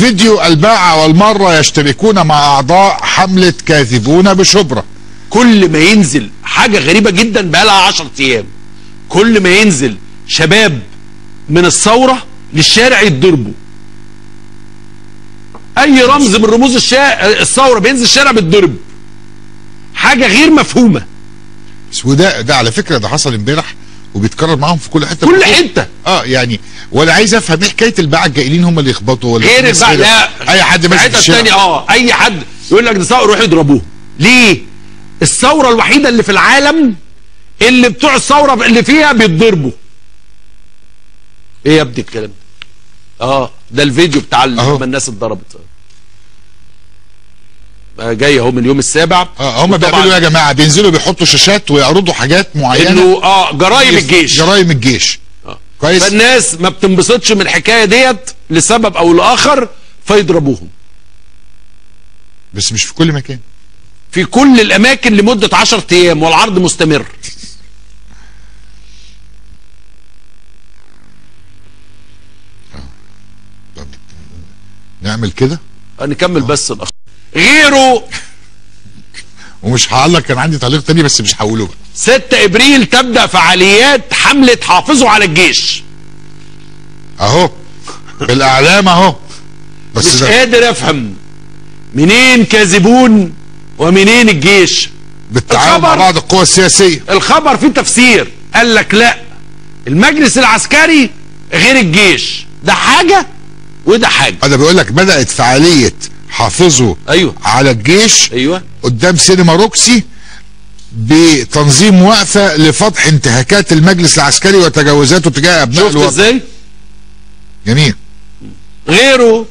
فيديو الباعة والمرة يشتركون مع أعضاء حملة كاذبون بشبرا. كل ما ينزل حاجة غريبة جدا بقالها 10 أيام، كل ما ينزل شباب من الثورة للشارع يتضربوا. أي رمز من رموز الثورة بينزل الشارع بيتضرب. حاجة غير مفهومة. وده على فكرة ده حصل امبارح وبيتكرر معاهم في كل حتة. كل حتة. يعني ولا عايز افهم ايه حكاية الباعة الجائلين هم اللي يخبطوا ولا غير الباعة؟ لا، اي حد ماشي في الشارع اي حد يقول لك ده ثورة يروحوا يضربوه. ليه؟ الثورة الوحيدة اللي في العالم اللي بتوع الثورة اللي فيها بيتضربوا. ايه يا ابني الكلام ده؟ ده الفيديو بتاع لما الناس اتضربت. جاي اهو من يوم السابع. هم بيعملوا يا جماعه، بينزلوا بيحطوا شاشات ويعرضوا حاجات معينه انه جرايم الجيش. جرايم الجيش. كويس. فالناس ما بتنبسطش من الحكايه ديت لسبب او لاخر فيضربوهم. بس مش في كل مكان. في كل الاماكن لمده 10 ايام والعرض مستمر. طب نعمل كده؟ نكمل بس الاخر غيره. ومش هعلق، كان عندي تعليق تاني بس مش هقوله بقى. 6 ابريل تبدا فعاليات حمله حافظوا على الجيش. اهو بالاعلام اهو. بس مش قادر افهم منين كاذبون ومنين الجيش بالتعاون مع بعض القوى السياسيه. الخبر فيه تفسير، قال لك لا المجلس العسكري غير الجيش، ده حاجه وده حاجه. ده بيقول لك بدات فعاليه حافظوا على الجيش قدام سينما روكسي بتنظيم وقفه لفضح انتهاكات المجلس العسكري وتجاوزاته تجاه ابناء الوطن. شفت ازاي؟ جميل. غيره